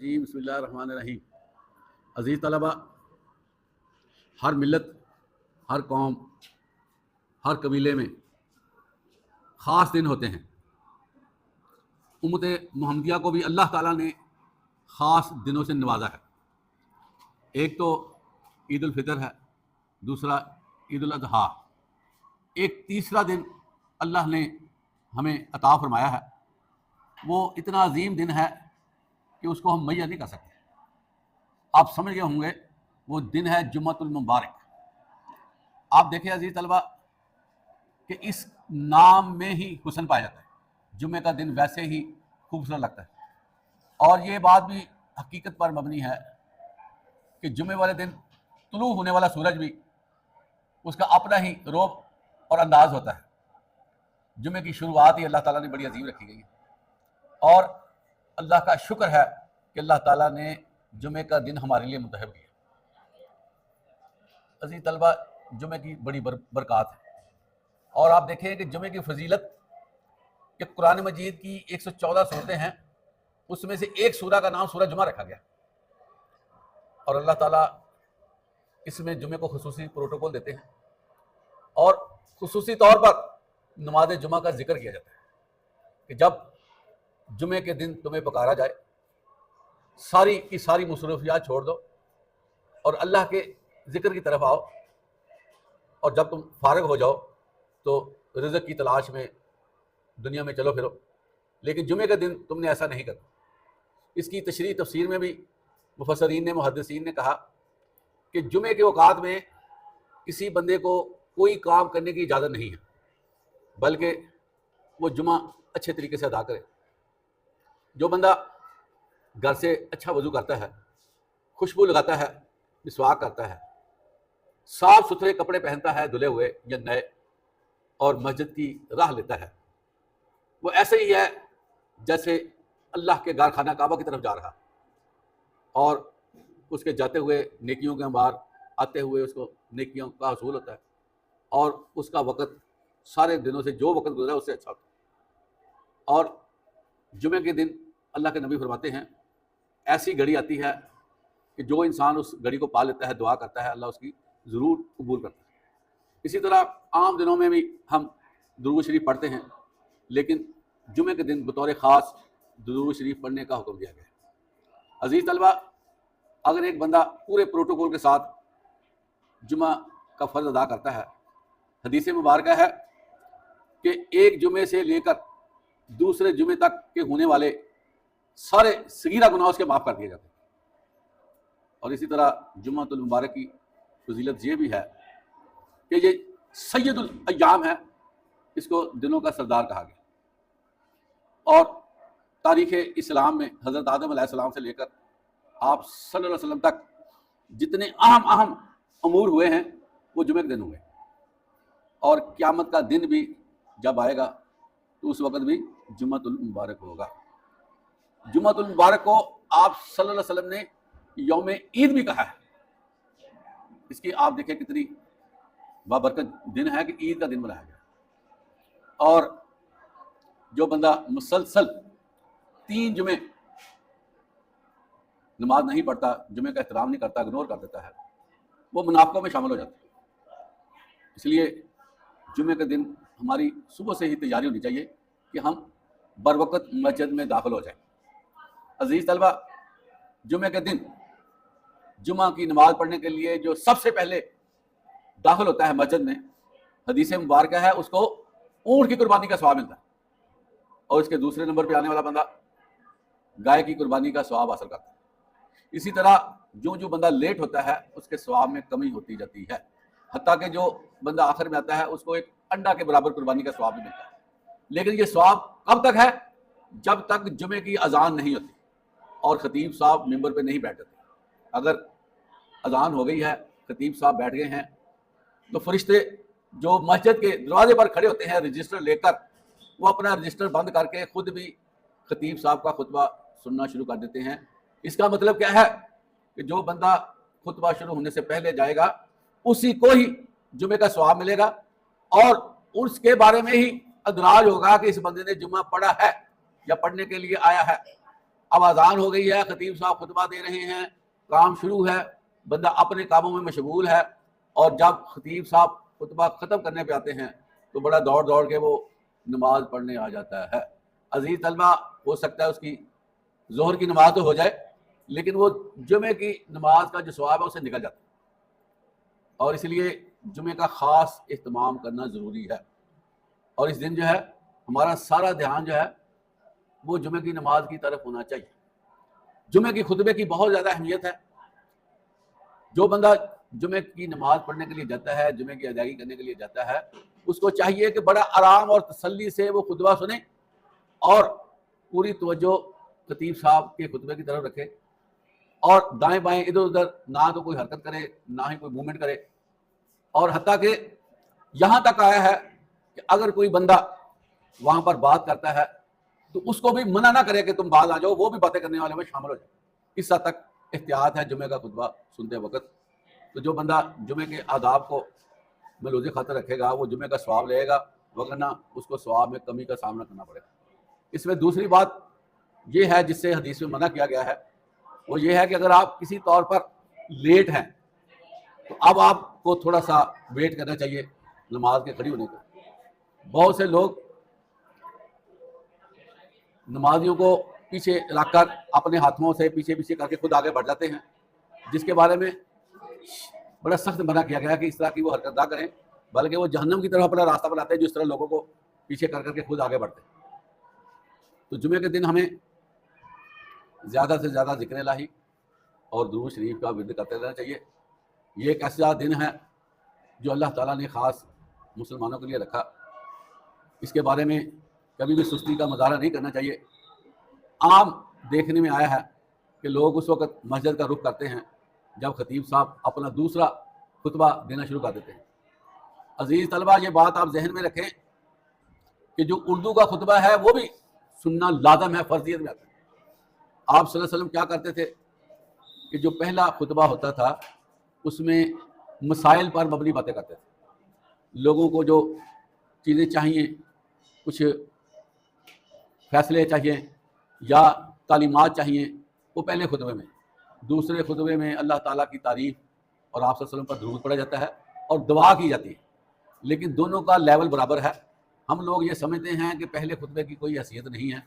جی بسم اللہ الرحمن الرحیم۔ عزیز طلبہ، ہر ملت، ہر قوم، ہر قبیلے میں خاص دن ہوتے ہیں۔ امت محمدیہ کو بھی اللہ تعالیٰ نے خاص دنوں سے نوازا ہے۔ ایک تو عید الفطر ہے، دوسرا عید الاضحیٰ، ایک تیسرا دن اللہ نے ہمیں عطا فرمایا ہے۔ وہ اتنا عظیم دن ہے کہ اس کو ہم میسر نہیں کر سکتے۔ آپ سمجھ گئے ہوں گے، وہ دن ہے جمعۃ المبارک۔ آپ دیکھیں عزیز طلبہ کہ اس نام میں ہی حسن پایا جاتا ہے۔ جمعے کا دن ویسے ہی خوبصورت لگتا ہے، اور یہ بات بھی حقیقت پر مبنی ہے کہ جمعے والے دن طلوع ہونے والا سورج بھی اس کا اپنا ہی روب اور انداز ہوتا ہے۔ جمعے کی شروعات ہی اللہ تعالیٰ نے بڑی عظیم رکھی گئی ہے، اور اللہ کا شکر ہے کہ اللہ تعالیٰ نے جمعے کا دن ہمارے لیے منتخب کیا۔ عزیز طلبہ، جمعے کی بڑی برکات ہے، اور آپ دیکھیں کہ جمعے کی فضیلت کہ قرآن مجید کی 114 سورتیں ہیں، اس میں سے ایک سورہ کا نام سورہ جمعہ رکھا گیا، اور اللہ تعالیٰ اس میں جمعے کو خصوصی پروٹوکول دیتے ہیں، اور خصوصی طور پر نماز جمعہ کا ذکر کیا جاتا ہے کہ جب جمعے کے دن تمہیں پکارا جائے، ساری کی ساری مصروفیات چھوڑ دو اور اللہ کے ذکر کی طرف آؤ، اور جب تم فارغ ہو جاؤ تو رزق کی تلاش میں دنیا میں چلو پھرو۔ لیکن جمعے کے دن تم نے ایسا نہیں کرنا۔ اس کی تشریح تفسیر میں بھی مفسرین نے، محدثین نے کہا کہ جمعے کے اوقات میں کسی بندے کو کوئی کام کرنے کی اجازت نہیں ہے، بلکہ وہ جمعہ اچھے طریقے سے ادا کرے۔ جو بندہ گھر سے اچھا وضو کرتا ہے، خوشبو لگاتا ہے، مسواک کرتا ہے، صاف ستھرے کپڑے پہنتا ہے دھلے ہوئے یا نئے، اور مسجد کی راہ لیتا ہے، وہ ایسے ہی ہے جیسے اللہ کے گھر خانہ کعبہ کی طرف جا رہا، اور اس کے جاتے ہوئے نیکیوں کے انبار، آتے ہوئے اس کو نیکیوں کا حصول ہوتا ہے، اور اس کا وقت سارے دنوں سے جو وقت گزرا ہے اس سے اچھا ہوتا ہے۔ اور جمعے کے دن اللہ کے نبی فرماتے ہیں ایسی گھڑی آتی ہے کہ جو انسان اس گھڑی کو پا لیتا ہے، دعا کرتا ہے، اللہ اس کی ضرور قبول کرتا ہے۔ اسی طرح عام دنوں میں بھی ہم درود شریف پڑھتے ہیں، لیکن جمعے کے دن بطور خاص درود شریف پڑھنے کا حکم دیا گیا ہے۔ عزیز طلبہ، اگر ایک بندہ پورے پروٹوکول کے ساتھ جمعہ کا فرض ادا کرتا ہے، حدیث مبارکہ ہے کہ ایک جمعے سے لے کر دوسرے جمعے تک کے ہونے والے سارے صغیرہ گناہ اس کے معاف کر دیے جاتے ہیں۔ اور اسی طرح جمعۃ المبارک کی فضیلت یہ بھی ہے کہ یہ سید الایام ہے، اس کو دنوں کا سردار کہا گیا، اور تاریخ اسلام میں حضرت آدم علیہ السلام سے لے کر آپ صلی اللہ علیہ وسلم تک جتنے اہم امور ہوئے ہیں وہ جمعے کے دن ہوئے، اور قیامت کا دن بھی جب آئے گا تو اس وقت بھی جمعۃ المبارک ہوگا۔ جمعۃ المبارک کو آپ صلی اللہ علیہ وسلم نے یوم عید بھی کہا ہے۔ اس کی آپ دیکھیں کتنی بابرکت دن ہے کہ عید کا دن بنایا گیا۔ اور جو بندہ مسلسل 3 جمعے نماز نہیں پڑھتا، جمعے کا احترام نہیں کرتا، اگنور کر دیتا ہے، وہ منافقوں میں شامل ہو جاتا ہے۔ اس لیے جمعے کے دن ہماری صبح سے ہی تیاری ہونی چاہیے کہ ہم بروقت مسجد میں داخل ہو جائیں۔ عزیز طلبہ، جمعے کے دن جمعہ کی نماز پڑھنے کے لیے جو سب سے پہلے داخل ہوتا ہے مسجد میں، حدیث مبارکہ ہے اس کو اونٹ کی قربانی کا ثواب ملتا ہے، اور اس کے دوسرے نمبر پہ آنے والا بندہ گائے کی قربانی کا ثواب حاصل کرتا ہے۔ اسی طرح جو بندہ لیٹ ہوتا ہے اس کے ثواب میں کمی ہوتی جاتی ہے، حتیٰ کہ جو بندہ آخر میں آتا ہے اس کو ایک انڈا کے برابر قربانی کا ثواب بھی ملتا ہے۔ لیکن یہ ثواب کب تک ہے؟ جب تک جمعے کی اذان نہیں ہوتی اور خطیب صاحب ممبر پہ نہیں بیٹھتے۔ اگر اذان ہو گئی ہے، خطیب صاحب بیٹھ گئے ہیں، تو فرشتے جو مسجد کے دروازے پر کھڑے ہوتے ہیں رجسٹر لے کر، وہ اپنا رجسٹر بند کر کے خود بھی خطیب صاحب کا خطبہ سننا شروع کر دیتے ہیں۔ اس کا مطلب کیا ہے کہ جو بندہ خطبہ شروع ہونے سے پہلے جائے گا اسی کو ہی جمعے کا ثواب ملے گا، اور اس کے بارے میں ہی ادراج ہوگا کہ اس بندے نے جمعہ پڑھا ہے یا پڑھنے کے لیے آیا ہے۔ اب اذان ہو گئی ہے، خطیب صاحب خطبہ دے رہے ہیں، کام شروع ہے، بندہ اپنے کاموں میں مشغول ہے، اور جب خطیب صاحب خطبہ ختم کرنے پہ آتے ہیں تو بڑا دوڑ دوڑ کے وہ نماز پڑھنے آ جاتا ہے۔ عزیز طلبہ، ہو سکتا ہے اس کی ظہر کی نماز تو ہو جائے، لیکن وہ جمعے کی نماز کا جو ثواب ہے اسے نکل جاتا ہے، اور اس لیے جمعے کا خاص اہتمام کرنا ضروری ہے۔ اور اس دن جو ہے ہمارا سارا دھیان جو ہے وہ جمعے کی نماز کی طرف ہونا چاہیے۔ جمعے کی خطبے کی بہت زیادہ اہمیت ہے۔ جو بندہ جمعے کی نماز پڑھنے کے لیے جاتا ہے، جمعے کی ادائیگی کرنے کے لیے جاتا ہے، اس کو چاہیے کہ بڑا آرام اور تسلی سے وہ خطبہ سنے اور پوری توجہ خطیب صاحب کے خطبے کی طرف رکھے، اور دائیں بائیں ادھر ادھر نہ تو کوئی حرکت کرے، نہ ہی کوئی موومنٹ کرے، اور حتیٰ کہ یہاں تک آیا ہے کہ اگر کوئی بندہ وہاں پر بات کرتا ہے تو اس کو بھی منع نہ کرے کہ تم بعد آ جاؤ، وہ بھی باتیں کرنے والے میں شامل ہو جائے۔ اس حد تک احتیاط ہے جمعے کا خطبہ سنتے وقت۔ تو جو بندہ جمعے کے آداب کو ملحوظ خاطر رکھے گا وہ جمعے کا ثواب لے گا، وگرنہ اس کو ثواب میں کمی کا سامنا کرنا پڑے گا۔ اس میں دوسری بات یہ ہے جس سے حدیث میں منع کیا گیا ہے، وہ یہ ہے کہ اگر آپ کسی طور پر لیٹ ہیں تو اب آپ کو تھوڑا سا ویٹ کرنا چاہیے نماز کے کھڑی ہونے کو۔ بہت سے لوگ نمازیوں کو پیچھے رکھ کر اپنے ہاتھوں سے پیچھے پیچھے کر کے خود آگے بڑھ جاتے ہیں، جس کے بارے میں بڑا سخت منع کیا گیا ہے کہ اس طرح کی وہ حرکت نہ کریں، بلکہ وہ جہنم کی طرف اپنا راستہ بناتے ہیں جو اس طرح لوگوں کو پیچھے کر کر کے خود آگے بڑھتے ہیں۔ تو جمعے کے دن ہمیں زیادہ سے زیادہ ذکر الہی اور درود شریف کا ورد کرتے رہنا چاہیے۔ یہ ایک ایسا دن ہے جو اللہ تعالیٰ نے خاص مسلمانوں کے لیے رکھا، اس کے بارے میں کبھی بھی سستی کا مظاہرہ نہیں کرنا چاہیے۔ عام دیکھنے میں آیا ہے کہ لوگ اس وقت مسجد کا رخ کرتے ہیں جب خطیب صاحب اپنا دوسرا خطبہ دینا شروع کر دیتے ہیں۔ عزیز طلبہ، یہ بات آپ ذہن میں رکھیں کہ جو اردو کا خطبہ ہے وہ بھی سننا لازم ہے، فرضیت میں آتا ہے۔ آپ صلی اللہ علیہ وسلم کیا کرتے تھے کہ جو پہلا خطبہ ہوتا تھا اس میں مسائل پر مبنی باتیں کرتے تھے، لوگوں کو جو چیزیں چاہیے، کچھ فیصلے چاہیے یا تعلیمات چاہیے، وہ پہلے خطبے میں، دوسرے خطبے میں اللہ تعالیٰ کی تعریف اور آپ صلی اللہ علیہ وسلم پر درود پڑھا جاتا ہے اور دعا کی جاتی ہے، لیکن دونوں کا لیول برابر ہے۔ ہم لوگ یہ سمجھتے ہیں کہ پہلے خطبے کی کوئی حیثیت نہیں ہے،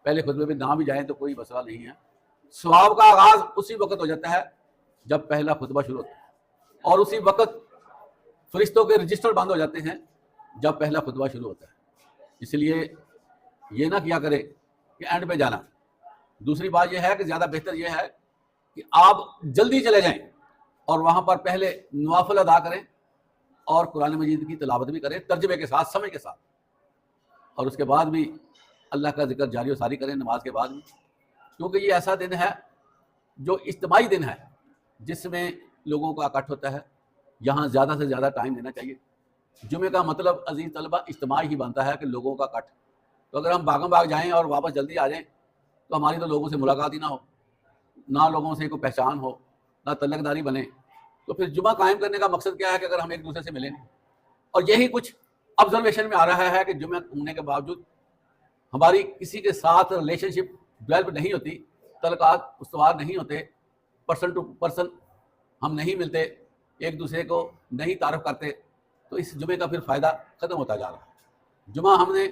پہلے خطبے میں نہ بھی جائیں تو کوئی مسئلہ نہیں ہے۔ ثواب کا آغاز اسی وقت ہو جاتا ہے جب پہلا خطبہ شروع ہوتا ہے، اور اسی وقت فرشتوں کے رجسٹر بند ہو جاتے ہیں جب پہلا خطبہ شروع ہوتا ہے۔ اس لیے یہ نہ کیا کرے کہ اینڈ پہ جانا۔ دوسری بات یہ ہے کہ زیادہ بہتر یہ ہے کہ آپ جلدی چلے جائیں اور وہاں پر پہلے نوافل ادا کریں اور قرآن مجید کی تلاوت بھی کریں ترجمے کے ساتھ، سمجھ کے ساتھ، اور اس کے بعد بھی اللہ کا ذکر جاری و ساری کریں نماز کے بعد بھی، کیونکہ یہ ایسا دن ہے جو اجتماعی دن ہے جس میں لوگوں کا اکٹھ ہوتا ہے۔ یہاں زیادہ سے زیادہ ٹائم دینا چاہیے۔ جمعے کا مطلب عزیز طلبہ اجتماعی ہی بنتا ہے کہ لوگوں کا اکٹھ۔ تو اگر ہم بھاگم بھاگ جائیں اور واپس جلدی آ جائیں تو ہماری تو لوگوں سے ملاقات ہی نہ ہو، نہ لوگوں سے کوئی پہچان ہو، نہ تعلق داری بنے، تو پھر جمعہ قائم کرنے کا مقصد کیا ہے کہ اگر ہم ایک دوسرے سے ملیں۔ اور یہی کچھ آبزرویشن میں آ رہا ہے کہ جمعہ ہونے کے باوجود ہماری کسی کے ساتھ ریلیشن شپ ڈیولپ نہیں ہوتی، تعلقات استوار نہیں ہوتے، پرسن ٹو پرسن ہم نہیں ملتے، ایک دوسرے کو نہیں تعارف کرتے، تو اس جمعے کا پھر فائدہ ختم ہوتا جا رہا ہے۔ جمعہ ہم نے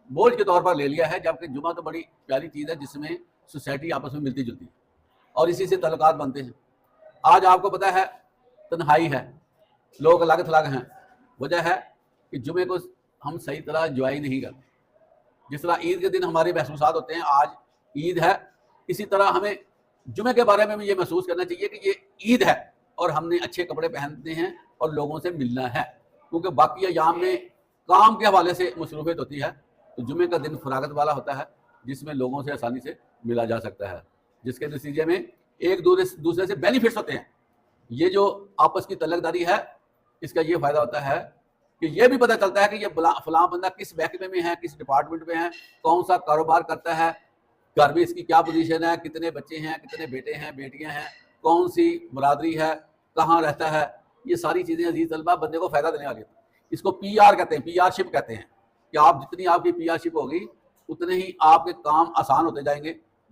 بوجھ کے طور پر لے لیا ہے، جبکہ جمعہ تو بڑی پیاری چیز ہے جس میں سوسائٹی آپس میں ملتی جلتی ہے اور اسی سے تعلقات بنتے ہیں۔ آج آپ کو پتہ ہے تنہائی ہے، لوگ الگ تھلگ ہیں، وجہ ہے کہ جمعے کو ہم صحیح طرح انجوائے نہیں کرتے۔ جس طرح عید کے دن ہمارے محسوسات ہوتے ہیں، آج عید ہے، اسی طرح ہمیں جمعے کے بارے میں بھی یہ محسوس کرنا چاہیے کہ یہ عید ہے اور ہم نے اچھے کپڑے پہنتے ہیں اور لوگوں سے ملنا ہے، کیونکہ باقی ایام میں کام کے حوالے سے مصروفیت ہوتی ہے۔ تو جمعے کا دن فراغت والا ہوتا ہے جس میں لوگوں سے آسانی سے ملا جا سکتا ہے، جس کے نتیجے میں ایک دوسرے سے بینیفٹس ہوتے ہیں۔ یہ جو آپس کی تعلق داری ہے اس کا یہ فائدہ ہوتا ہے کہ یہ بھی پتہ چلتا ہے کہ یہ فلاں بندہ کس محکمے میں ہے، کس ڈپارٹمنٹ میں ہے، کون سا کاروبار کرتا ہے، گھر میں اس کی کیا پوزیشن ہے، کتنے بچے ہیں، کتنے بیٹے ہیں، بیٹیاں ہیں، کون سی برادری ہے، کہاں رہتا ہے۔ یہ ساری چیزیں عزیز طلبہ بندے کو فائدہ دینے والی ہیں۔ اس کو پی آر کہتے ہیں، پی آر شپ کہتے ہیں کہ آپ جتنی آپ کی پی آر شپ ہوگی اتنے ہی آپ کے کام آسان ہوتے جائیں گے